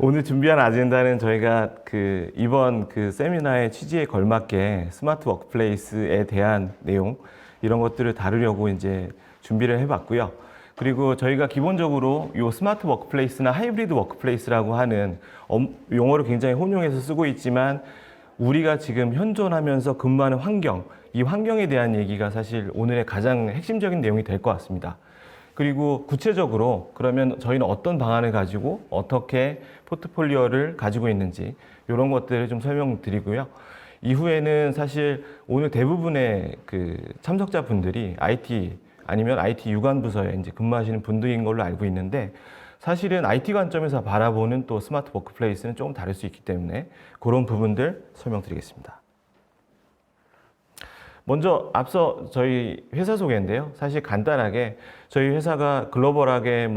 오늘 준비한 아젠다는 저희가 이번 세미나의 취지에 걸맞게 스마트 워크플레이스에 대한 내용 이런 것들을 다루려고 이제 준비를 해봤고요. 그리고 저희가 기본적으로 이 스마트 워크플레이스나 하이브리드 워크플레이스라고 하는 용어를 굉장히 혼용해서 쓰고 있지만 우리가 지금 현존하면서 근무하는 환경, 이 환경에 대한 얘기가 사실 오늘의 가장 핵심적인 내용이 될 것 같습니다. 그리고 구체적으로 그러면 저희는 어떤 방안을 가지고 어떻게 포트폴리오를 가지고 있는지 이런 것들을 좀 설명드리고요. 이후에는 사실 오늘 대부분의 참석자분들이 IT 아니면 IT 유관 부서에 이제 근무하시는 분들인 걸로 알고 있는데 사실은 IT 관점에서 바라보는 또 스마트 워크플레이스는 조금 다를 수 있기 때문에 그런 부분들 설명드리겠습니다. 먼저 앞서 저희 회사 소개인데요. 사실 간단하게 저희 회사가 글로벌하게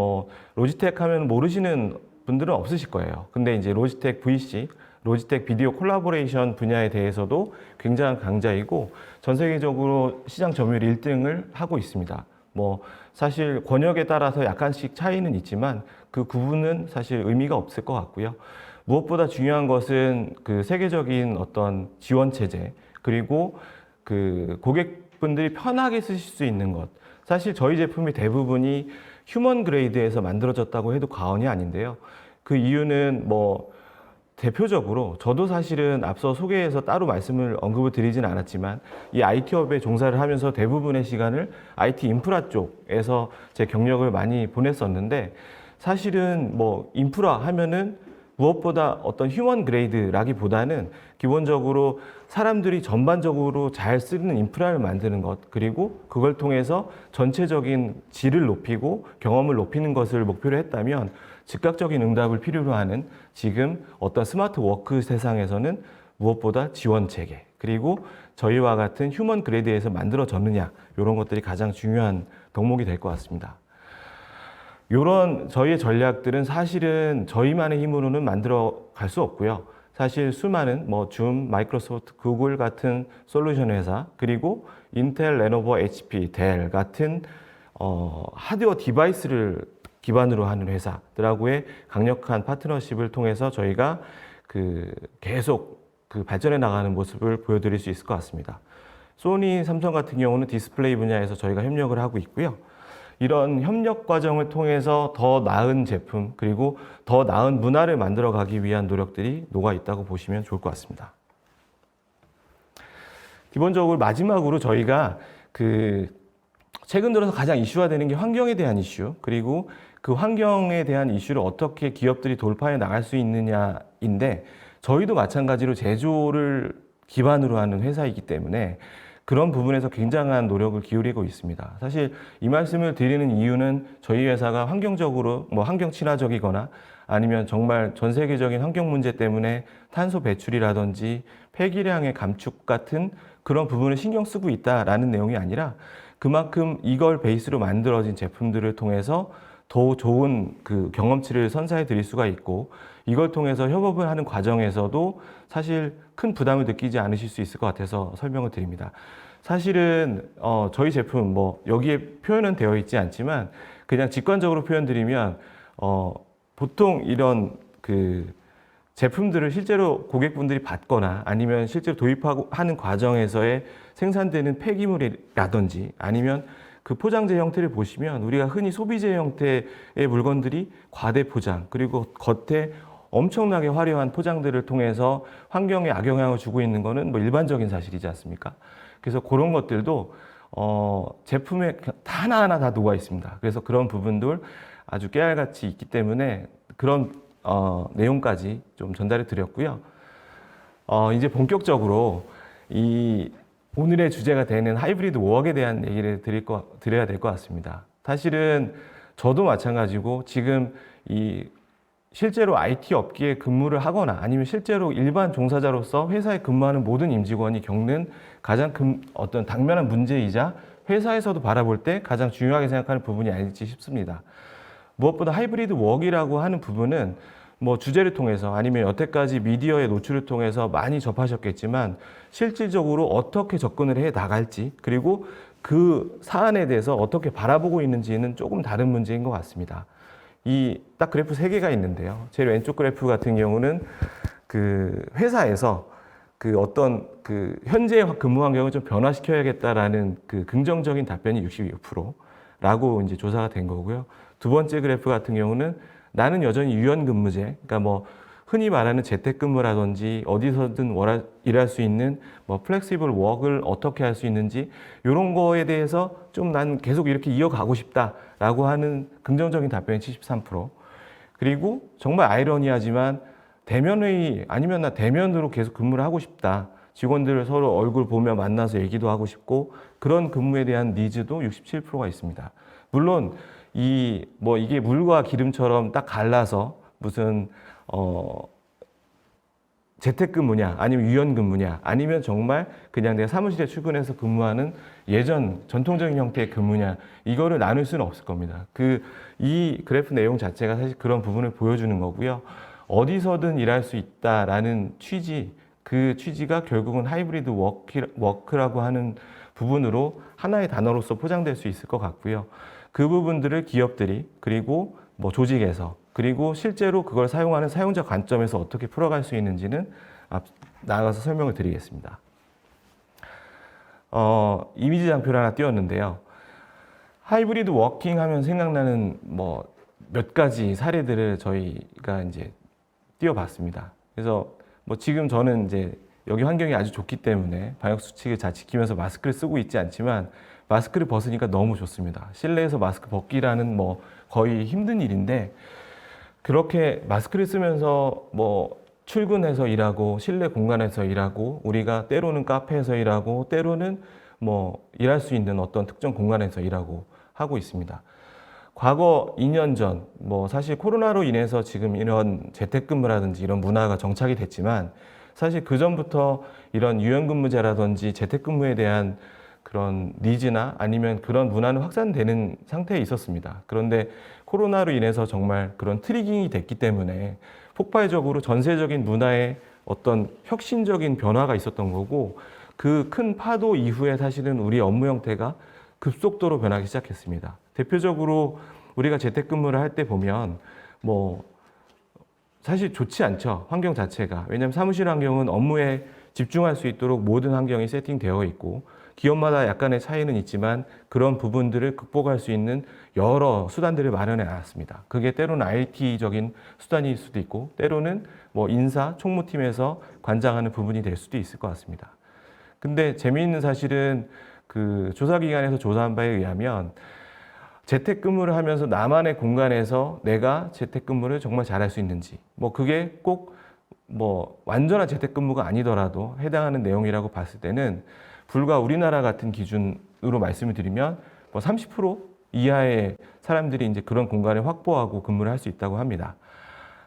로지텍 하면 모르시는 분들은 없으실 거예요. 근데 이제 로지텍 VC, 로지텍 비디오 콜라보레이션 분야에 대해서도 굉장한 강자이고 전 세계적으로 시장 점유율 1등을 하고 있습니다. 사실 권역에 따라서 약간씩 차이는 있지만 그 구분은 사실 의미가 없을 것 같고요. 무엇보다 중요한 것은 세계적인 어떤 지원 체제 그리고 고객분들이 편하게 쓰실 수 있는 것. 사실 저희 제품이 대부분이 휴먼 그레이드에서 만들어졌다고 해도 과언이 아닌데요. 그 이유는 대표적으로 저도 사실은 앞서 소개해서 따로 언급을 드리진 않았지만 이 IT업에 종사를 하면서 대부분의 시간을 IT 인프라 쪽에서 제 경력을 많이 보냈었는데 사실은 인프라 하면은 무엇보다 어떤 휴먼 그레이드라기보다는 기본적으로 사람들이 전반적으로 잘 쓰는 인프라를 만드는 것 그리고 그걸 통해서 전체적인 질을 높이고 경험을 높이는 것을 목표로 했다면 즉각적인 응답을 필요로 하는 지금 어떤 스마트 워크 세상에서는 무엇보다 지원 체계 그리고 저희와 같은 휴먼 그레이드에서 만들어졌느냐 이런 것들이 가장 중요한 덕목이 될 것 같습니다. 이런 저희의 전략들은 사실은 저희만의 힘으로는 만들어 갈 수 없고요. 사실 수많은 줌, 마이크로소프트, 구글 같은 솔루션 회사 그리고 인텔, 레노버, HP, 델 같은 하드웨어 디바이스를 기반으로 하는 회사들하고의 강력한 파트너십을 통해서 저희가 계속 발전해 나가는 모습을 보여드릴 수 있을 것 같습니다. 소니, 삼성 같은 경우는 디스플레이 분야에서 저희가 협력을 하고 있고요. 이런 협력 과정을 통해서 더 나은 제품 그리고 더 나은 문화를 만들어 가기 위한 노력들이 녹아 있다고 보시면 좋을 것 같습니다. 기본적으로 마지막으로 저희가 최근 들어서 가장 이슈화되는 게 환경에 대한 이슈 그리고 그 환경에 대한 이슈를 어떻게 기업들이 돌파해 나갈 수 있느냐인데 저희도 마찬가지로 제조를 기반으로 하는 회사이기 때문에 그런 부분에서 굉장한 노력을 기울이고 있습니다. 사실 이 말씀을 드리는 이유는 저희 회사가 환경적으로 환경 친화적이거나 아니면 정말 전 세계적인 환경 문제 때문에 탄소 배출이라든지 폐기량의 감축 같은 그런 부분을 신경 쓰고 있다라는 내용이 아니라 그만큼 이걸 베이스로 만들어진 제품들을 통해서 더 좋은 경험치를 선사해 드릴 수가 있고 이걸 통해서 협업을 하는 과정에서도 사실 큰 부담을 느끼지 않으실 수 있을 것 같아서 설명을 드립니다. 사실은 저희 제품 여기에 표현은 되어 있지 않지만 그냥 직관적으로 표현드리면 보통 이런 제품들을 실제로 고객분들이 받거나 아니면 실제로 도입하고 하는 과정에서의 생산되는 폐기물이라든지 아니면 포장재 형태를 보시면 우리가 흔히 소비재 형태의 물건들이 과대 포장 그리고 겉에 엄청나게 화려한 포장들을 통해서 환경에 악영향을 주고 있는 것은 일반적인 사실이지 않습니까? 그래서 그런 것들도 제품에 하나하나 다 녹아 있습니다. 그래서 그런 부분들 아주 깨알같이 있기 때문에 그런 내용까지 좀 전달해 드렸고요. 이제 본격적으로 오늘의 주제가 되는 하이브리드 워크에 대한 얘기를 드려야 될 것 같습니다. 사실은 저도 마찬가지고 지금 실제로 IT 업계에 근무를 하거나 아니면 실제로 일반 종사자로서 회사에 근무하는 모든 임직원이 겪는 가장 어떤 당면한 문제이자 회사에서도 바라볼 때 가장 중요하게 생각하는 부분이 아닐지 싶습니다. 무엇보다 하이브리드 워크라고 하는 부분은 주제를 통해서 아니면 여태까지 미디어의 노출을 통해서 많이 접하셨겠지만 실질적으로 어떻게 접근을 해 나갈지 그리고 그 사안에 대해서 어떻게 바라보고 있는지는 조금 다른 문제인 것 같습니다. 이 딱 그래프 세 개가 있는데요. 제일 왼쪽 그래프 같은 경우는 그 회사에서 그 어떤 그 현재 근무 환경을 좀 변화시켜야겠다라는 그 긍정적인 답변이 66%라고 이제 조사가 된 거고요. 두 번째 그래프 같은 경우는 나는 여전히 유연근무제, 그러니까 뭐 흔히 말하는 재택근무라든지 어디서든 일할 수 있는 뭐 플렉시블 워크를 어떻게 할 수 있는지 이런 거에 대해서 좀 난 계속 이렇게 이어가고 싶다라고 하는 긍정적인 답변이 73%. 그리고 정말 아이러니하지만 대면회의 아니면 나 대면으로 계속 근무를 하고 싶다. 직원들 서로 얼굴 보며 만나서 얘기도 하고 싶고 그런 근무에 대한 니즈도 67%가 있습니다. 물론 이게 물과 기름처럼 딱 갈라서 무슨 재택근무냐 아니면 유연근무냐 아니면 정말 그냥 내가 사무실에 출근해서 근무하는 예전 전통적인 형태의 근무냐 이거를 나눌 수는 없을 겁니다. 이 그래프 내용 자체가 사실 그런 부분을 보여주는 거고요. 어디서든 일할 수 있다라는 그 취지가 결국은 하이브리드 워크라고 하는 부분으로 하나의 단어로서 포장될 수 있을 것 같고요. 그 부분들을 기업들이 그리고 뭐 조직에서 그리고 실제로 그걸 사용하는 사용자 관점에서 어떻게 풀어갈 수 있는지는 나아가서 설명을 드리겠습니다. 이미지 장표를 하나 띄웠는데요. 하이브리드 워킹 하면 생각나는 뭐 몇 가지 사례들을 저희가 이제 띄워봤습니다. 그래서 뭐 지금 저는 이제 여기 환경이 아주 좋기 때문에 방역 수칙을 잘 지키면서 마스크를 쓰고 있지 않지만 마스크를 벗으니까 너무 좋습니다. 실내에서 마스크 벗기라는 뭐 거의 힘든 일인데 그렇게 마스크를 쓰면서 뭐 출근해서 일하고 실내 공간에서 일하고 우리가 때로는 카페에서 일하고 때로는 뭐 일할 수 있는 어떤 특정 공간에서 일하고 하고 있습니다. 과거 2년 전, 뭐 사실 코로나로 인해서 지금 이런 재택근무라든지 이런 문화가 정착이 됐지만 사실 그 전부터 이런 유연근무제라든지 재택근무에 대한 그런 니즈나 아니면 그런 문화는 확산되는 상태에 있었습니다. 그런데 코로나로 인해서 정말 그런 트리깅이 됐기 때문에 폭발적으로 전세적인 문화의 어떤 혁신적인 변화가 있었던 거고 그 큰 파도 이후에 사실은 우리 업무 형태가 급속도로 변하기 시작했습니다. 대표적으로 우리가 재택근무를 할 때 보면 뭐 사실 좋지 않죠. 환경 자체가. 왜냐하면 사무실 환경은 업무에 집중할 수 있도록 모든 환경이 세팅되어 있고 기업마다 약간의 차이는 있지만 그런 부분들을 극복할 수 있는 여러 수단들을 마련해 놨습니다. 그게 때로는 IT적인 수단일 수도 있고 때로는 뭐 인사, 총무팀에서 관장하는 부분이 될 수도 있을 것 같습니다. 근데 재미있는 사실은 그 조사기관에서 조사한 바에 의하면 재택근무를 하면서 나만의 공간에서 내가 재택근무를 정말 잘할 수 있는지 뭐 그게 꼭 뭐 완전한 재택근무가 아니더라도 해당하는 내용이라고 봤을 때는 불과 우리나라 같은 기준으로 말씀을 드리면 뭐 30% 이하의 사람들이 이제 그런 공간을 확보하고 근무를 할 수 있다고 합니다.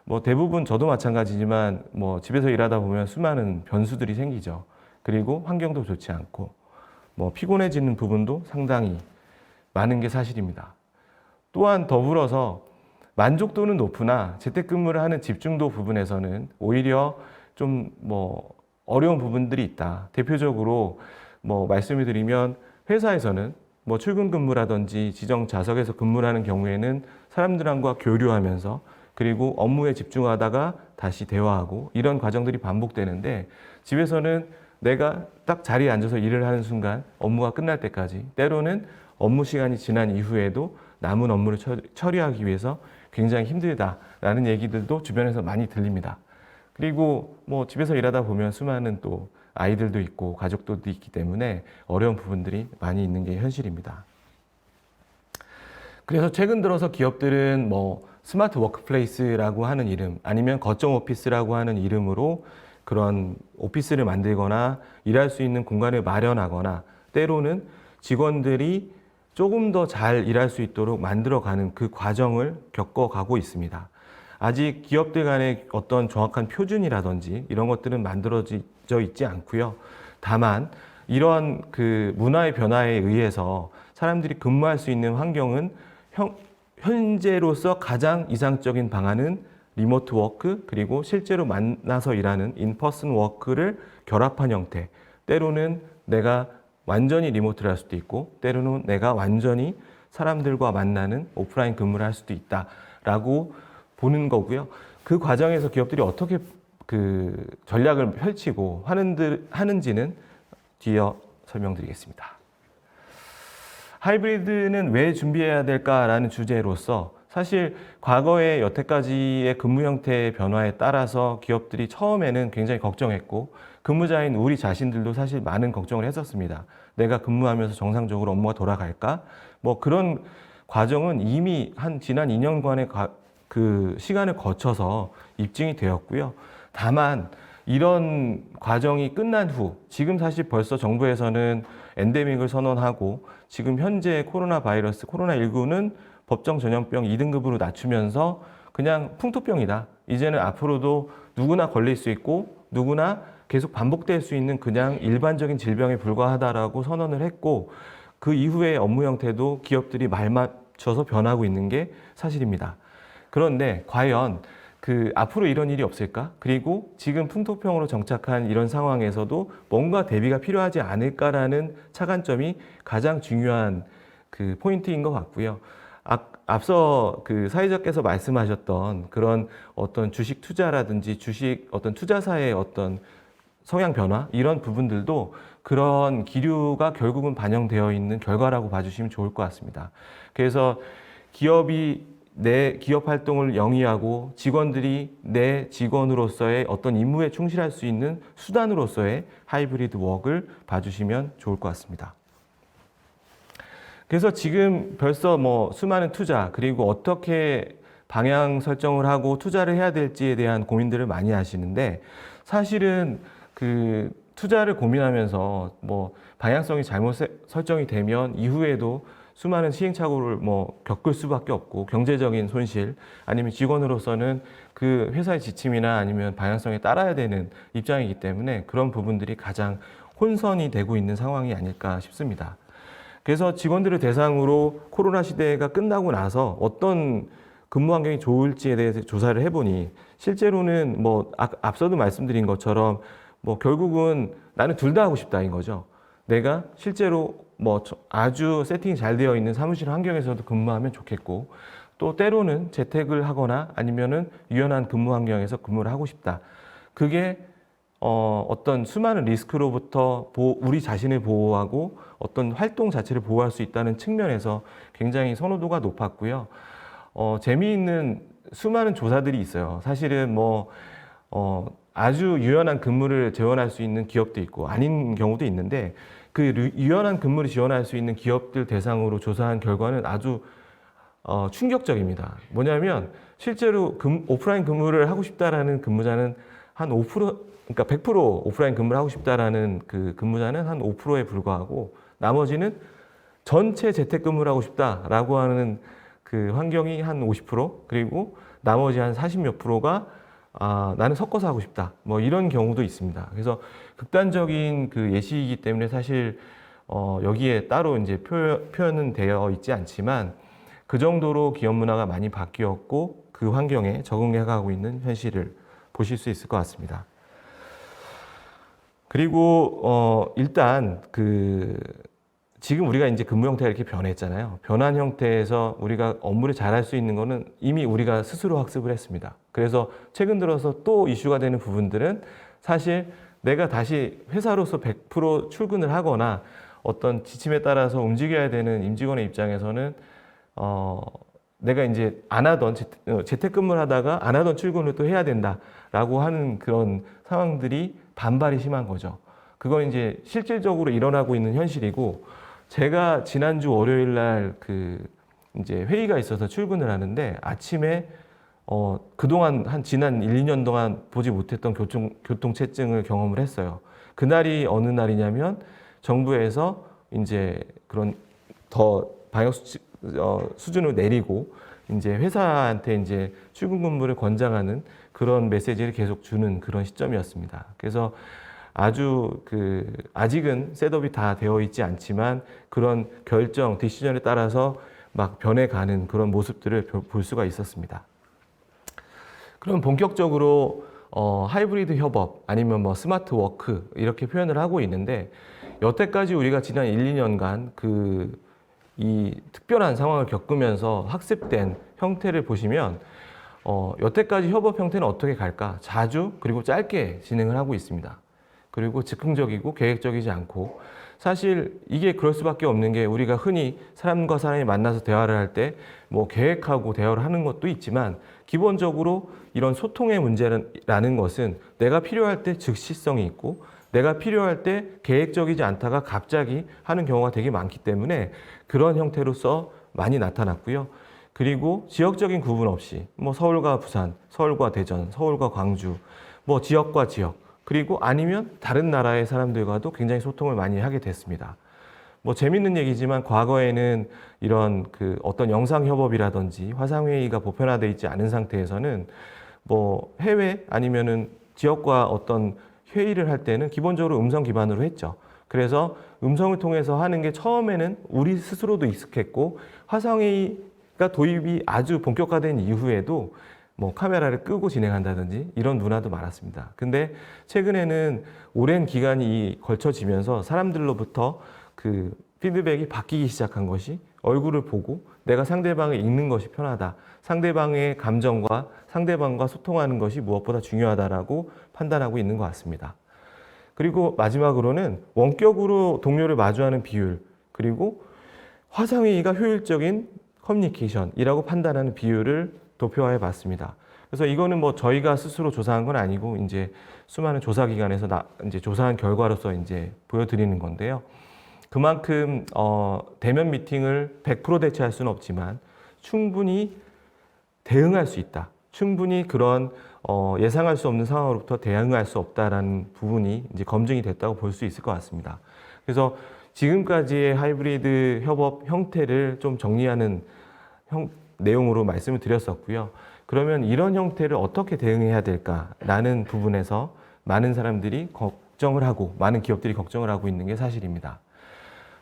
뭐 대부분 저도 마찬가지지만 뭐 집에서 일하다 보면 수많은 변수들이 생기죠. 그리고 환경도 좋지 않고 뭐 피곤해지는 부분도 상당히 많은 게 사실입니다. 또한 더불어서 만족도는 높으나 재택근무를 하는 집중도 부분에서는 오히려 좀 뭐 어려운 부분들이 있다. 대표적으로 뭐 말씀을 드리면 회사에서는 뭐 출근 근무라든지 지정 좌석에서 근무를 하는 경우에는 사람들과 교류하면서 그리고 업무에 집중하다가 다시 대화하고 이런 과정들이 반복되는데 집에서는 내가 딱 자리에 앉아서 일을 하는 순간 업무가 끝날 때까지 때로는 업무 시간이 지난 이후에도 남은 업무를 처리하기 위해서 굉장히 힘들다라는 얘기들도 주변에서 많이 들립니다. 그리고 뭐 집에서 일하다 보면 수많은 또 아이들도 있고 가족들도 있기 때문에 어려운 부분들이 많이 있는 게 현실입니다. 그래서 최근 들어서 기업들은 뭐 스마트 워크플레이스라고 하는 이름 아니면 거점 오피스라고 하는 이름으로 그런 오피스를 만들거나 일할 수 있는 공간을 마련하거나 때로는 직원들이 조금 더 잘 일할 수 있도록 만들어가는 그 과정을 겪어가고 있습니다. 아직 기업들 간의 어떤 정확한 표준이라든지 이런 것들은 만들어져 있지 않고요. 다만 이러한 그 문화의 변화에 의해서 사람들이 근무할 수 있는 환경은 현재로서 가장 이상적인 방안은 리모트 워크 그리고 실제로 만나서 일하는 인퍼슨 워크를 결합한 형태. 때로는 내가 완전히 리모트를 할 수도 있고 때로는 내가 완전히 사람들과 만나는 오프라인 근무를 할 수도 있다 라고 보는 거고요. 그 과정에서 기업들이 어떻게 그 전략을 펼치고 하는지는 뒤이어 설명드리겠습니다. 하이브리드는 왜 준비해야 될까라는 주제로서 사실 과거의 여태까지의 근무 형태의 변화에 따라서 기업들이 처음에는 굉장히 걱정했고 근무자인 우리 자신들도 사실 많은 걱정을 했었습니다. 내가 근무하면서 정상적으로 업무가 돌아갈까? 뭐 그런 과정은 이미 지난 2년간의 그 시간을 거쳐서 입증이 되었고요. 다만 이런 과정이 끝난 후 지금 사실 벌써 정부에서는 엔데믹을 선언하고 지금 현재 코로나19는 법정 전염병 2등급으로 낮추면서 그냥 풍토병이다. 이제는 앞으로도 누구나 걸릴 수 있고 누구나 계속 반복될 수 있는 그냥 일반적인 질병에 불과하다라고 선언을 했고 그 이후의 업무 형태도 기업들이 말 맞춰서 변하고 있는 게 사실입니다. 그런데 과연 앞으로 이런 일이 없을까? 그리고 지금 풍토병으로 정착한 이런 상황에서도 뭔가 대비가 필요하지 않을까라는 차관점이 가장 중요한 그 포인트인 것 같고요. 앞서 그 사회자께서 말씀하셨던 그런 어떤 주식 투자라든지 주식 어떤 투자사의 어떤 성향 변화 이런 부분들도 그런 기류가 결국은 반영되어 있는 결과라고 봐주시면 좋을 것 같습니다. 그래서 기업이 내 기업 활동을 영위하고 직원들이 내 직원으로서의 어떤 임무에 충실할 수 있는 수단으로서의 하이브리드 워크를 봐주시면 좋을 것 같습니다. 그래서 지금 벌써 뭐 수많은 투자 그리고 어떻게 방향 설정을 하고 투자를 해야 될지에 대한 고민들을 많이 하시는데 사실은 그 투자를 고민하면서 뭐 방향성이 잘못 설정이 되면 이후에도 수많은 시행착오를 뭐 겪을 수밖에 없고 경제적인 손실 아니면 직원으로서는 그 회사의 지침이나 아니면 방향성에 따라야 되는 입장이기 때문에 그런 부분들이 가장 혼선이 되고 있는 상황이 아닐까 싶습니다. 그래서 직원들을 대상으로 코로나 시대가 끝나고 나서 어떤 근무 환경이 좋을지에 대해서 조사를 해보니 실제로는 뭐 앞서도 말씀드린 것처럼 뭐 결국은 나는 둘 다 하고 싶다인 거죠. 내가 실제로 뭐 아주 세팅이 잘 되어 있는 사무실 환경에서도 근무하면 좋겠고 또 때로는 재택을 하거나 아니면은 유연한 근무 환경에서 근무를 하고 싶다. 그게 어떤 수많은 리스크로부터 우리 자신을 보호하고 어떤 활동 자체를 보호할 수 있다는 측면에서 굉장히 선호도가 높았고요. 재미있는 수많은 조사들이 있어요. 사실은 뭐 아주 유연한 근무를 지원할 수 있는 기업도 있고 아닌 경우도 있는데 그 유연한 근무를 지원할 수 있는 기업들 대상으로 조사한 결과는 아주 충격적입니다. 뭐냐면 실제로 오프라인 근무를 하고 싶다라는 근무자는 한 5%, 그러니까 100% 오프라인 근무를 하고 싶다라는 그 근무자는 한 5%에 불과하고 나머지는 전체 재택근무를 하고 싶다라고 하는 그 환경이 한 50% 그리고 나머지 한 40몇 프로가 나는 섞어서 하고 싶다. 뭐 이런 경우도 있습니다. 그래서 극단적인 그 예시이기 때문에 사실 여기에 따로 이제 표현은 되어 있지 않지만 그 정도로 기업 문화가 많이 바뀌었고 그 환경에 적응해 가고 있는 현실을 보실 수 있을 것 같습니다. 그리고 일단 지금 우리가 이제 근무 형태가 이렇게 변했잖아요. 변한 형태에서 우리가 업무를 잘할 수 있는 거는 이미 우리가 스스로 학습을 했습니다. 그래서 최근 들어서 또 이슈가 되는 부분들은 사실 내가 다시 회사로서 100% 출근을 하거나 어떤 지침에 따라서 움직여야 되는 임직원의 입장에서는 내가 이제 안 하던 재택근무를 하다가 안 하던 출근을 또 해야 된다라고 하는 그런 상황들이 반발이 심한 거죠. 그건 이제 실질적으로 일어나고 있는 현실이고 제가 지난주 월요일 날 이제 회의가 있어서 출근을 하는데 아침에 그동안 지난 1, 2년 동안 보지 못했던 교통체증을 경험을 했어요. 그날이 어느 날이냐면 정부에서 이제 그런 더 방역 수준을 내리고 이제 회사한테 이제 출근 근무를 권장하는 그런 메시지를 계속 주는 그런 시점이었습니다. 그래서 아주 아직은 셋업이 다 되어 있지 않지만 그런 디시전에 따라서 막 변해가는 그런 모습들을 볼 수가 있었습니다. 그럼 본격적으로 하이브리드 협업 아니면 뭐 스마트 워크 이렇게 표현을 하고 있는데 여태까지 우리가 지난 1, 2년간 이 특별한 상황을 겪으면서 학습된 형태를 보시면 여태까지 협업 형태는 어떻게 갈까? 자주 그리고 짧게 진행을 하고 있습니다. 그리고 즉흥적이고 계획적이지 않고 사실 이게 그럴 수밖에 없는 게 우리가 흔히 사람과 사람이 만나서 대화를 할 때 뭐 계획하고 대화를 하는 것도 있지만 기본적으로 이런 소통의 문제라는 것은 내가 필요할 때 즉시성이 있고 내가 필요할 때 계획적이지 않다가 갑자기 하는 경우가 되게 많기 때문에 그런 형태로서 많이 나타났고요. 그리고 지역적인 구분 없이 뭐 서울과 부산, 서울과 대전, 서울과 광주, 뭐 지역과 지역, 그리고 아니면 다른 나라의 사람들과도 굉장히 소통을 많이 하게 됐습니다. 뭐 재밌는 얘기지만 과거에는 이런 그 어떤 영상 협업이라든지 화상 회의가 보편화되어 있지 않은 상태에서는 뭐 해외 아니면은 지역과 어떤 회의를 할 때는 기본적으로 음성 기반으로 했죠. 그래서 음성을 통해서 하는 게 처음에는 우리 스스로도 익숙했고 화상회의가 도입이 아주 본격화된 이후에도 뭐 카메라를 끄고 진행한다든지 이런 문화도 많았습니다. 근데 최근에는 오랜 기간이 걸쳐지면서 사람들로부터 그 피드백이 바뀌기 시작한 것이 얼굴을 보고 내가 상대방을 읽는 것이 편하다. 상대방의 감정과 상대방과 소통하는 것이 무엇보다 중요하다라고 판단하고 있는 것 같습니다. 그리고 마지막으로는 원격으로 동료를 마주하는 비율, 그리고 화상회의가 효율적인 커뮤니케이션이라고 판단하는 비율을 도표화해 봤습니다. 그래서 이거는 뭐 저희가 스스로 조사한 건 아니고 이제 수많은 조사기관에서 이제 조사한 결과로서 이제 보여드리는 건데요. 그만큼 대면 미팅을 100% 대체할 수는 없지만 충분히 대응할 수 있다. 충분히 그런 예상할 수 없는 상황으로부터 대응할 수 없다라는 부분이 이제 검증이 됐다고 볼 수 있을 것 같습니다. 그래서 지금까지의 하이브리드 협업 형태를 좀 정리하는 내용으로 말씀을 드렸었고요. 그러면 이런 형태를 어떻게 대응해야 될까라는 부분에서 많은 사람들이 걱정을 하고 많은 기업들이 걱정을 하고 있는 게 사실입니다.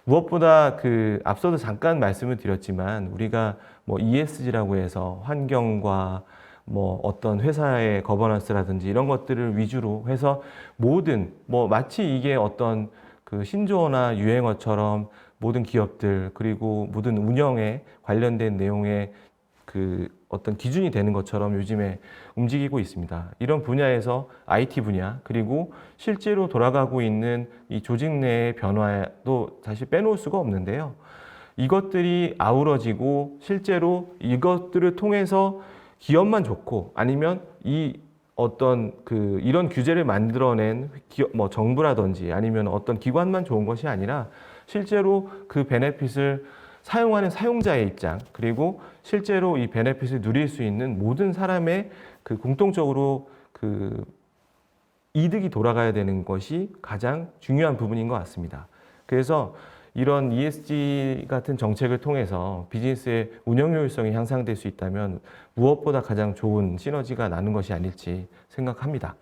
무엇보다 그 앞서도 잠깐 말씀을 드렸지만 우리가 뭐 ESG라고 해서 환경과 뭐 어떤 회사의 거버넌스라든지 이런 것들을 위주로 해서 모든 뭐 마치 이게 어떤 그 신조어나 유행어처럼 모든 기업들 그리고 모든 운영에 관련된 내용의 그 어떤 기준이 되는 것처럼 요즘에 움직이고 있습니다. 이런 분야에서 IT 분야 그리고 실제로 돌아가고 있는 이 조직 내의 변화도 사실 빼놓을 수가 없는데요. 이것들이 아우러지고 실제로 이것들을 통해서 기업만 좋고 아니면 이 어떤 그 이런 규제를 만들어낸 기업, 뭐 정부라든지 아니면 어떤 기관만 좋은 것이 아니라 실제로 그 베네핏을 사용하는 사용자의 입장 그리고 실제로 이 베네핏을 누릴 수 있는 모든 사람의 그 공통적으로 그 이득이 돌아가야 되는 것이 가장 중요한 부분인 것 같습니다. 그래서 이런 ESG 같은 정책을 통해서 비즈니스의 운영 효율성이 향상될 수 있다면 무엇보다 가장 좋은 시너지가 나는 것이 아닐지 생각합니다.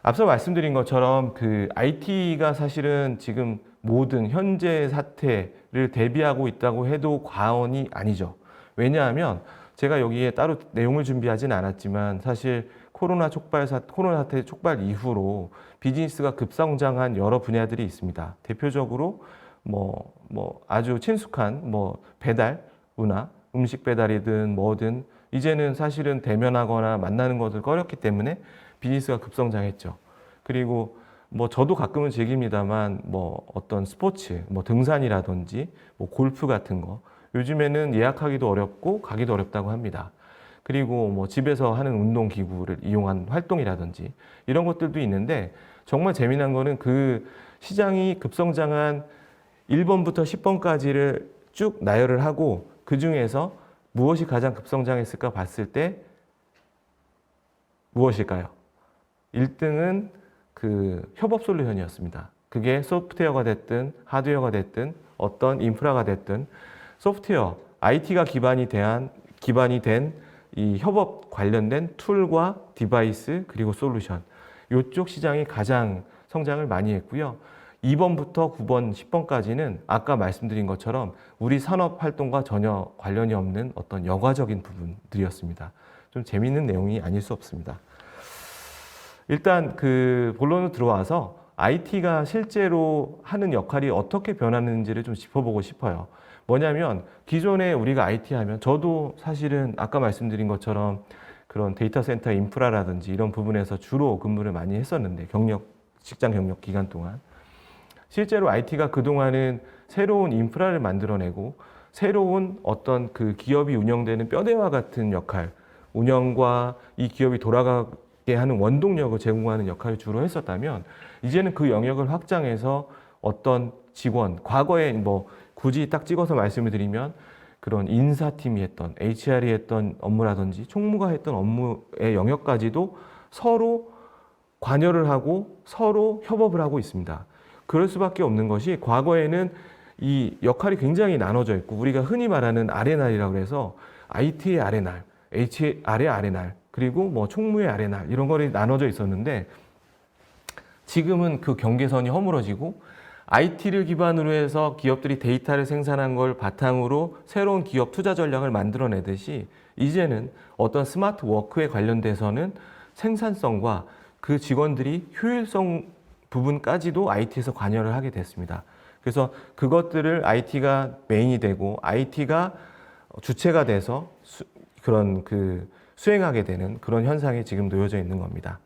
앞서 말씀드린 것처럼 그 IT가 사실은 지금 모든 현재 사태를 대비하고 있다고 해도 과언이 아니죠. 왜냐하면 제가 여기에 따로 내용을 준비하진 않았지만 사실 코로나 사태 촉발 이후로 비즈니스가 급성장한 여러 분야들이 있습니다. 대표적으로 뭐 아주 친숙한 뭐 배달, 문화, 음식 배달이든 뭐든 이제는 사실은 대면하거나 만나는 것을 꺼렸기 때문에 비즈니스가 급성장했죠. 그리고 뭐 저도 가끔은 즐깁니다만 뭐 어떤 스포츠, 뭐 등산이라든지 뭐 골프 같은 거 요즘에는 예약하기도 어렵고 가기도 어렵다고 합니다. 그리고 뭐 집에서 하는 운동 기구를 이용한 활동이라든지 이런 것들도 있는데 정말 재미난 거는 그 시장이 급성장한 1번부터 10번까지를 쭉 나열을 하고 그 중에서 무엇이 가장 급성장했을까 봤을 때 무엇일까요? 1등은 그 협업 솔루션이었습니다. 그게 소프트웨어가 됐든 하드웨어가 됐든 어떤 인프라가 됐든 소프트웨어, IT가 기반이 된 이 협업 관련된 툴과 디바이스 그리고 솔루션 이쪽 시장이 가장 성장을 많이 했고요. 2번부터 9번, 10번까지는 아까 말씀드린 것처럼 우리 산업 활동과 전혀 관련이 없는 어떤 여과적인 부분들이었습니다. 좀 재미있는 내용이 아닐 수 없습니다. 일단 그 본론으로 들어와서 IT가 실제로 하는 역할이 어떻게 변하는지를 좀 짚어보고 싶어요. 뭐냐면 기존에 우리가 IT 하면 저도 사실은 아까 말씀드린 것처럼 그런 데이터 센터 인프라라든지 이런 부분에서 주로 근무를 많이 했었는데 직장 경력 기간 동안 실제로 IT가 그동안은 새로운 인프라를 만들어내고 새로운 어떤 그 기업이 운영되는 뼈대와 같은 역할, 운영과 이 기업이 돌아가게 하는 원동력을 제공하는 역할을 주로 했었다면 이제는 그 영역을 확장해서 어떤 직원, 과거에 뭐 굳이 딱 찍어서 말씀을 드리면 그런 인사팀이 했던, HR이 했던 업무라든지 총무가 했던 업무의 영역까지도 서로 관여를 하고 서로 협업을 하고 있습니다. 그럴 수밖에 없는 것이 과거에는 이 역할이 굉장히 나눠져 있고 우리가 흔히 말하는 아레날이라고 해서 IT의 아레날, HR의 아레날, 그리고 뭐 총무의 아레날 이런 거를 나눠져 있었는데 지금은 그 경계선이 허물어지고 IT를 기반으로 해서 기업들이 데이터를 생산한 걸 바탕으로 새로운 기업 투자 전략을 만들어내듯이 이제는 어떤 스마트 워크에 관련돼서는 생산성과 그 직원들이 효율성 부분까지도 IT에서 관여를 하게 됐습니다. 그래서 그것들을 IT가 메인이 되고 IT가 주체가 돼서 수행하게 되는 그런 현상이 지금 놓여져 있는 겁니다.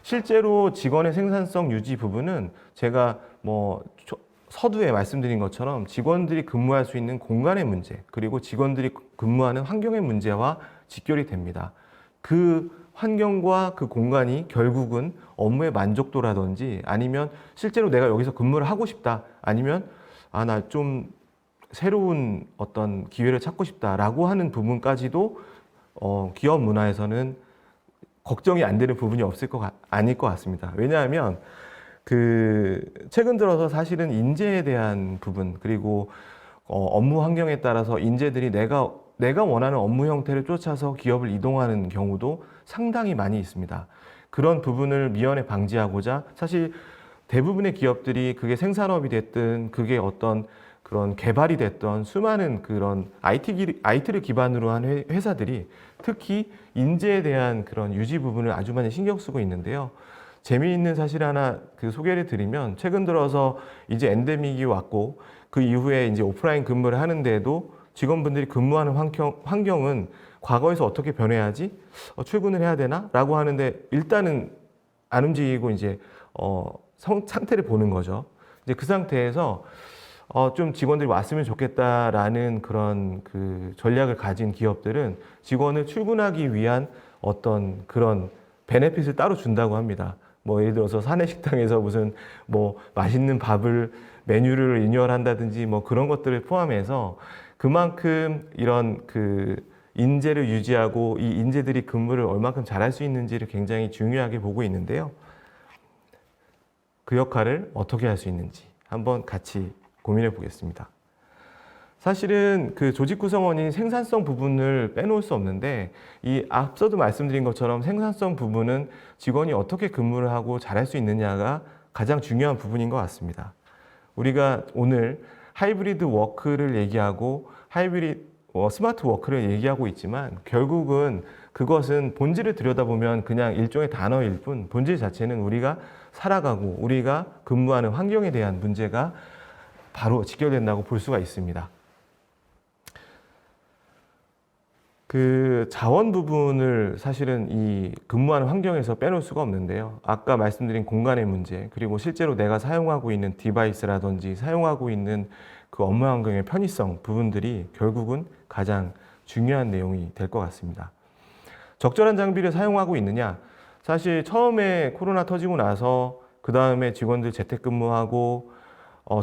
실제로 직원의 생산성 유지 부분은 제가 뭐 서두에 말씀드린 것처럼 직원들이 근무할 수 있는 공간의 문제, 그리고 직원들이 근무하는 환경의 문제와 직결이 됩니다. 그 환경과 그 공간이 결국은 업무의 만족도라든지 아니면 실제로 내가 여기서 근무를 하고 싶다, 아니면 나 좀 새로운 어떤 기회를 찾고 싶다라고 하는 부분까지도 기업 문화에서는 걱정이 안 되는 부분이 아닐 것 같습니다. 왜냐하면 최근 들어서 사실은 인재에 대한 부분, 그리고 업무 환경에 따라서 인재들이 내가 원하는 업무 형태를 쫓아서 기업을 이동하는 경우도 상당히 많이 있습니다. 그런 부분을 미연에 방지하고자 사실 대부분의 기업들이 그게 생산업이 됐든 그게 어떤 그런 개발이 됐던 수많은 그런 IT를 기반으로 한 회사들이 특히 인재에 대한 그런 유지 부분을 아주 많이 신경 쓰고 있는데요. 재미있는 사실 하나 소개를 드리면 최근 들어서 이제 엔데믹이 왔고 그 이후에 이제 오프라인 근무를 하는데도 직원분들이 근무하는 환경은 과거에서 어떻게 변해야지? 출근을 해야 되나? 라고 하는데 일단은 안 움직이고 이제 상태를 보는 거죠. 이제 그 상태에서 좀 직원들이 왔으면 좋겠다라는 그런 전략을 가진 기업들은 직원을 출근하기 위한 어떤 그런 베네핏을 따로 준다고 합니다. 뭐 예를 들어서 사내식당에서 무슨 뭐 맛있는 밥을 메뉴를 리뉴얼한다든지 뭐 그런 것들을 포함해서 그만큼 이런 인재를 유지하고 이 인재들이 근무를 얼마큼 잘할 수 있는지를 굉장히 중요하게 보고 있는데요. 그 역할을 어떻게 할 수 있는지 한번 같이 고민해 보겠습니다. 사실은 조직 구성원인 생산성 부분을 빼놓을 수 없는데 이 앞서도 말씀드린 것처럼 생산성 부분은 직원이 어떻게 근무를 하고 잘할 수 있느냐가 가장 중요한 부분인 것 같습니다. 우리가 오늘 하이브리드 워크를 얘기하고 스마트 워크를 얘기하고 있지만 결국은 그것은 본질을 들여다보면 그냥 일종의 단어일 뿐 본질 자체는 우리가 살아가고 우리가 근무하는 환경에 대한 문제가 바로 직결된다고 볼 수가 있습니다. 자원 부분을 사실은 이 근무하는 환경에서 빼놓을 수가 없는데요. 아까 말씀드린 공간의 문제, 그리고 실제로 내가 사용하고 있는 디바이스라든지 사용하고 있는 그 업무 환경의 편의성 부분들이 결국은 가장 중요한 내용이 될 것 같습니다. 적절한 장비를 사용하고 있느냐? 사실 처음에 코로나 터지고 나서 그 다음에 직원들 재택근무하고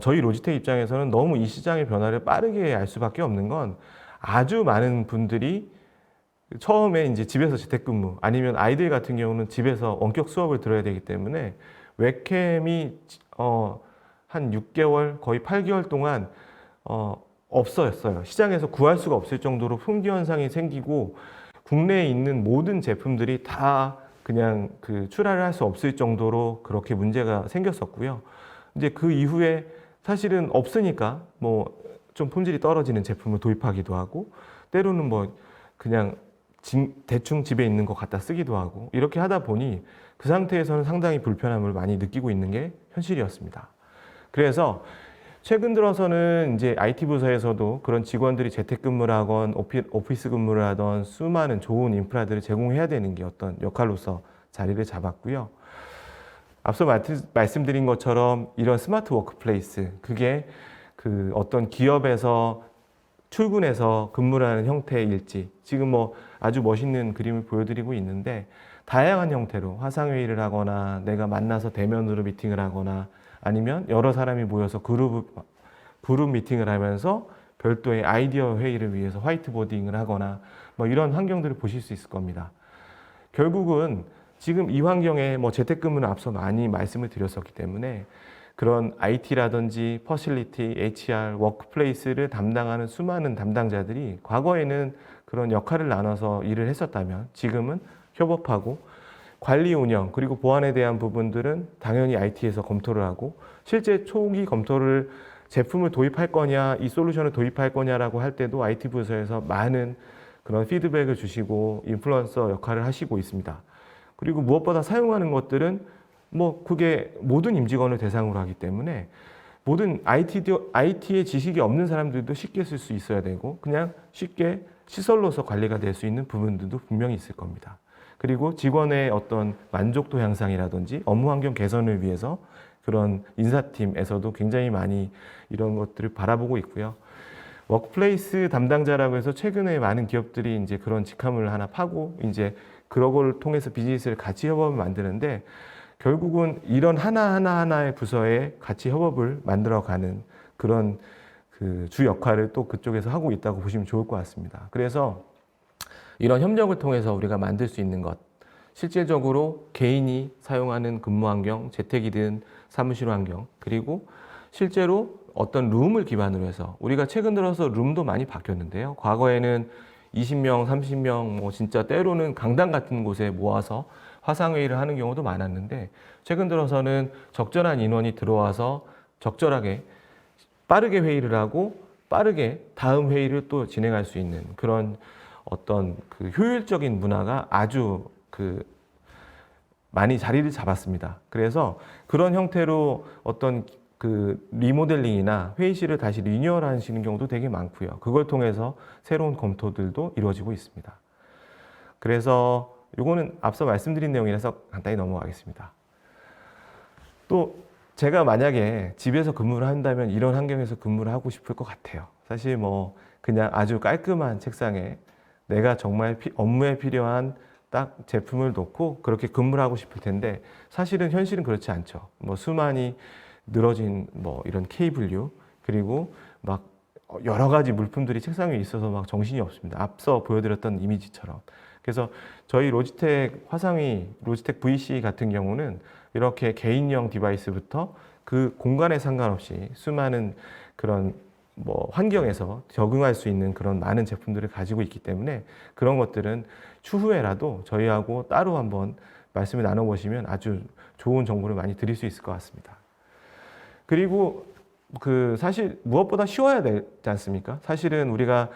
저희 로지텍 입장에서는 너무 이 시장의 변화를 빠르게 알 수밖에 없는 건 아주 많은 분들이 처음에 이제 집에서 재택근무 아니면 아이들 같은 경우는 집에서 원격 수업을 들어야 되기 때문에 웹캠이 한 6개월 거의 8개월 동안 없어졌어요. 시장에서 구할 수가 없을 정도로 품귀 현상이 생기고 국내에 있는 모든 제품들이 다 그냥 출하를 할 수 없을 정도로 그렇게 문제가 생겼었고요. 이제 그 이후에 사실은 없으니까 뭐 좀 품질이 떨어지는 제품을 도입하기도 하고 때로는 뭐 그냥 대충 집에 있는 거 갖다 쓰기도 하고 이렇게 하다 보니 그 상태에서는 상당히 불편함을 많이 느끼고 있는 게 현실이었습니다. 그래서 최근 들어서는 이제 IT 부서에서도 그런 직원들이 재택근무를 하건 오피스 근무를 하던 수많은 좋은 인프라들을 제공해야 되는 게 어떤 역할로서 자리를 잡았고요. 앞서 말씀드린 것처럼 이런 스마트 워크플레이스, 그게 그 어떤 기업에서 출근해서 근무를 하는 형태일지, 지금 뭐 아주 멋있는 그림을 보여드리고 있는데, 다양한 형태로 화상회의를 하거나 내가 만나서 대면으로 미팅을 하거나 아니면 여러 사람이 모여서 그룹 미팅을 하면서 별도의 아이디어 회의를 위해서 화이트보딩을 하거나 뭐 이런 환경들을 보실 수 있을 겁니다. 결국은 지금 이 환경에 뭐 재택근무는 앞서 많이 말씀을 드렸었기 때문에 그런 IT라든지 퍼실리티, HR, 워크플레이스를 담당하는 수많은 담당자들이 과거에는 그런 역할을 나눠서 일을 했었다면 지금은 협업하고 관리 운영 그리고 보안에 대한 부분들은 당연히 IT에서 검토를 하고 실제 초기 검토를 제품을 도입할 거냐 이 솔루션을 도입할 거냐라고 할 때도 IT 부서에서 많은 그런 피드백을 주시고 인플루언서 역할을 하시고 있습니다. 그리고 무엇보다 사용하는 것들은 뭐 그게 모든 임직원을 대상으로 하기 때문에 모든 IT의 지식이 없는 사람들도 쉽게 쓸 수 있어야 되고 그냥 쉽게 시설로서 관리가 될 수 있는 부분들도 분명히 있을 겁니다. 그리고 직원의 어떤 만족도 향상이라든지 업무 환경 개선을 위해서 그런 인사팀에서도 굉장히 많이 이런 것들을 바라보고 있고요. 워크플레이스 담당자라고 해서 최근에 많은 기업들이 이제 그런 직함을 하나 파고 이제 그런 걸 통해서 비즈니스를 같이 협업을 만드는데 결국은 이런 하나의 부서에 같이 협업을 만들어가는 그런 그 주 역할을 또 그쪽에서 하고 있다고 보시면 좋을 것 같습니다. 그래서 이런 협력을 통해서 우리가 만들 수 있는 것, 실질적으로 개인이 사용하는 근무 환경, 재택이든 사무실 환경, 그리고 실제로 어떤 룸을 기반으로 해서 우리가 최근 들어서 룸도 많이 바뀌었는데요. 과거에는 20명, 30명, 뭐 진짜 때로는 강당 같은 곳에 모아서 화상회의를 하는 경우도 많았는데 최근 들어서는 적절한 인원이 들어와서 적절하게 빠르게 회의를 하고 빠르게 다음 회의를 또 진행할 수 있는 그런 어떤 그 효율적인 문화가 아주 그 많이 자리를 잡았습니다. 그래서 그런 형태로 어떤 그 리모델링이나 회의실을 다시 리뉴얼 하시는 경우도 되게 많고요. 그걸 통해서 새로운 검토들도 이루어지고 있습니다. 그래서 이거는 앞서 말씀드린 내용이라서 간단히 넘어가겠습니다. 또 제가 만약에 집에서 근무를 한다면 이런 환경에서 근무를 하고 싶을 것 같아요. 사실 뭐 그냥 아주 깔끔한 책상에 내가 정말 업무에 필요한 딱 제품을 놓고 그렇게 근무를 하고 싶을 텐데 사실은 현실은 그렇지 않죠. 뭐 수많이 늘어진 뭐 이런 케이블류 그리고 막 여러 가지 물품들이 책상 위에 있어서 막 정신이 없습니다. 앞서 보여드렸던 이미지처럼. 그래서 저희 로지텍 화상위, 로지텍 VC 같은 경우는 이렇게 개인용 디바이스부터 그 공간에 상관없이 수많은 그런 뭐 환경에서 적응할 수 있는 그런 많은 제품들을 가지고 있기 때문에 그런 것들은 추후에라도 저희하고 따로 한번 말씀을 나눠보시면 아주 좋은 정보를 많이 드릴 수 있을 것 같습니다. 그리고 그 사실 무엇보다 쉬워야 되지 않습니까? 사실은 우리가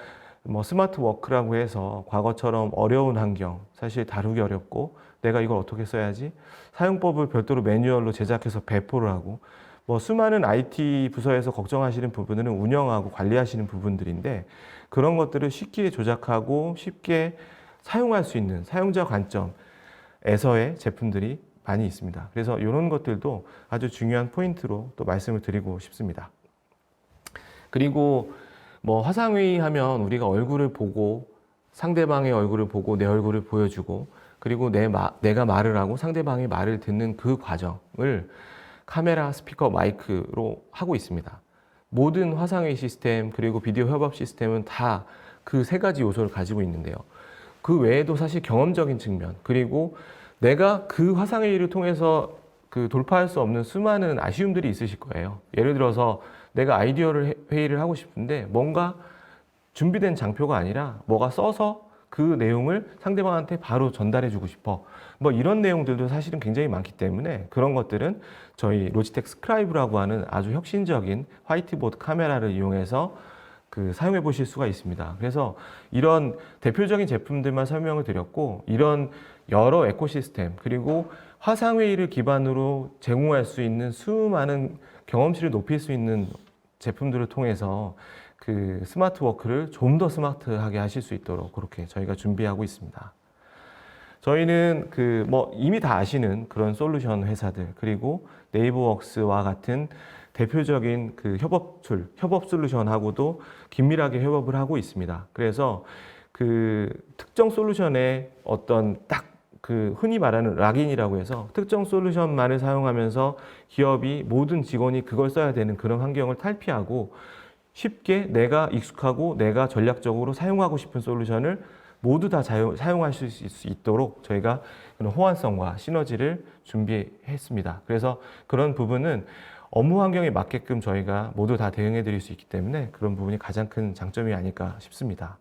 뭐 스마트 워크라고 해서 과거처럼 어려운 환경, 사실 다루기 어렵고 내가 이걸 어떻게 써야지? 사용법을 별도로 매뉴얼로 제작해서 배포를 하고 뭐 수많은 IT 부서에서 걱정하시는 부분은 운영하고 관리하시는 부분들인데 그런 것들을 쉽게 조작하고 쉽게 사용할 수 있는 사용자 관점에서의 제품들이 많이 있습니다. 그래서 이런 것들도 아주 중요한 포인트로 또 말씀을 드리고 싶습니다. 그리고 뭐 화상회의 하면 우리가 얼굴을 보고 상대방의 얼굴을 보고 내 얼굴을 보여주고 그리고 내가 말을 하고 상대방의 말을 듣는 그 과정을 카메라, 스피커, 마이크로 하고 있습니다. 모든 화상회의 시스템 그리고 비디오 협업 시스템은 다 그 세 가지 요소를 가지고 있는데요. 그 외에도 사실 경험적인 측면 그리고 내가 그 화상회의를 통해서 그 돌파할 수 없는 수많은 아쉬움들이 있으실 거예요. 예를 들어서 내가 회의를 하고 싶은데 뭔가 준비된 장표가 아니라 뭐가 써서 그 내용을 상대방한테 바로 전달해 주고 싶어. 뭐 이런 내용들도 사실은 굉장히 많기 때문에 그런 것들은 저희 로지텍 스크라이브라고 하는 아주 혁신적인 화이트보드 카메라를 이용해서 그 사용해 보실 수가 있습니다. 그래서 이런 대표적인 제품들만 설명을 드렸고 이런 여러 에코시스템 그리고 화상회의를 기반으로 제공할 수 있는 수많은 경험치를 높일 수 있는 제품들을 통해서 그 스마트 워크를 좀 더 스마트하게 하실 수 있도록 그렇게 저희가 준비하고 있습니다. 저희는 이미 다 아시는 그런 솔루션 회사들, 그리고 네이버웍스와 같은 대표적인 그 협업 솔루션하고도 긴밀하게 협업을 하고 있습니다. 그래서 그 특정 솔루션의 어떤 딱 그 흔히 말하는 락인이라고 해서 특정 솔루션만을 사용하면서 기업이 모든 직원이 그걸 써야 되는 그런 환경을 탈피하고 쉽게 내가 익숙하고 내가 전략적으로 사용하고 싶은 솔루션을 모두 다 사용하실 수 있도록 저희가 그런 호환성과 시너지를 준비했습니다. 그래서 그런 부분은 업무 환경에 맞게끔 저희가 모두 다 대응해 드릴 수 있기 때문에 그런 부분이 가장 큰 장점이 아닐까 싶습니다.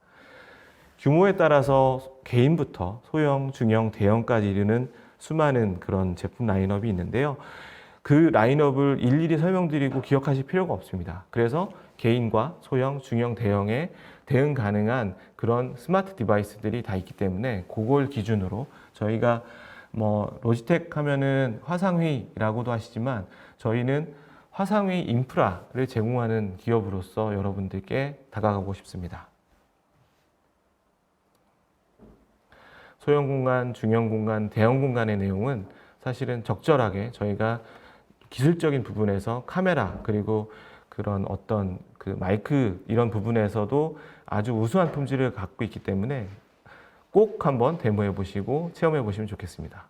규모에 따라서 개인부터 소형, 중형, 대형까지 이르는 수많은 그런 제품 라인업이 있는데요. 그 라인업을 일일이 설명드리고 기억하실 필요가 없습니다. 그래서 개인과 소형, 중형, 대형에 대응 가능한 그런 스마트 디바이스들이 다 있기 때문에 그걸 기준으로 저희가 로지텍 하면은 화상회의라고도 하시지만 저희는 화상회의 인프라를 제공하는 기업으로서 여러분들께 다가가고 싶습니다. 소형 공간, 중형 공간, 대형 공간의 내용은 사실은 적절하게 저희가 기술적인 부분에서 카메라 그리고 그런 어떤 그 마이크 이런 부분에서도 아주 우수한 품질을 갖고 있기 때문에 꼭 한번 데모해 보시고 체험해 보시면 좋겠습니다.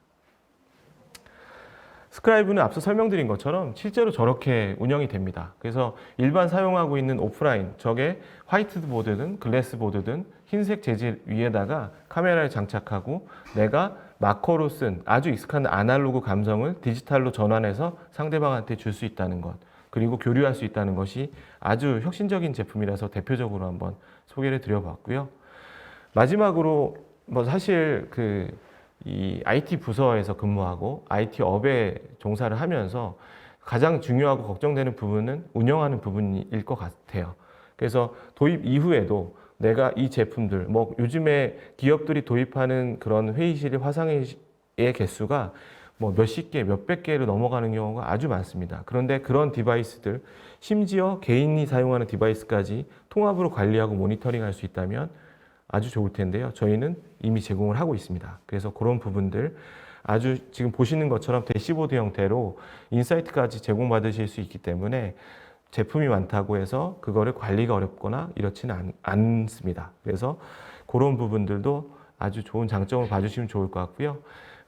스크라이브는 앞서 설명드린 것처럼 실제로 저렇게 운영이 됩니다. 그래서 일반 사용하고 있는 오프라인, 저게 화이트보드든 글래스보드든 흰색 재질 위에다가 카메라를 장착하고 내가 마커로 쓴 아주 익숙한 아날로그 감성을 디지털로 전환해서 상대방한테 줄 수 있다는 것, 그리고 교류할 수 있다는 것이 아주 혁신적인 제품이라서 대표적으로 한번 소개를 드려봤고요. 마지막으로 사실 이 IT 부서에서 근무하고 IT 업에 종사를 하면서 가장 중요하고 걱정되는 부분은 운영하는 부분일 것 같아요. 그래서 도입 이후에도 내가 이 제품들, 요즘에 기업들이 도입하는 그런 회의실, 화상회의의 개수가 몇십 개, 몇백 개로 넘어가는 경우가 아주 많습니다. 그런데 그런 디바이스들, 심지어 개인이 사용하는 디바이스까지 통합으로 관리하고 모니터링 할 수 있다면 아주 좋을 텐데요. 저희는 이미 제공을 하고 있습니다. 그래서 그런 부분들 아주 지금 보시는 것처럼 대시보드 형태로 인사이트까지 제공받으실 수 있기 때문에 제품이 많다고 해서 그거를 관리가 어렵거나 이렇지는 않습니다. 그래서 그런 부분들도 아주 좋은 장점을 봐주시면 좋을 것 같고요.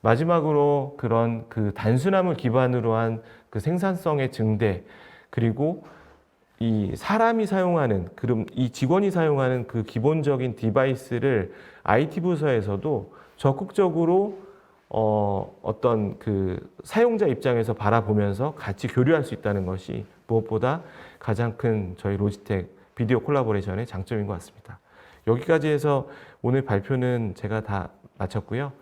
마지막으로 그런 그 단순함을 기반으로 한 그 생산성의 증대, 그리고 이 사람이 사용하는, 그럼 이 직원이 사용하는 그 기본적인 디바이스를 IT 부서에서도 적극적으로 어떤 그 사용자 입장에서 바라보면서 같이 교류할 수 있다는 것이 무엇보다 가장 큰 저희 로지텍 비디오 콜라보레이션의 장점인 것 같습니다. 여기까지 해서 오늘 발표는 제가 다 마쳤고요.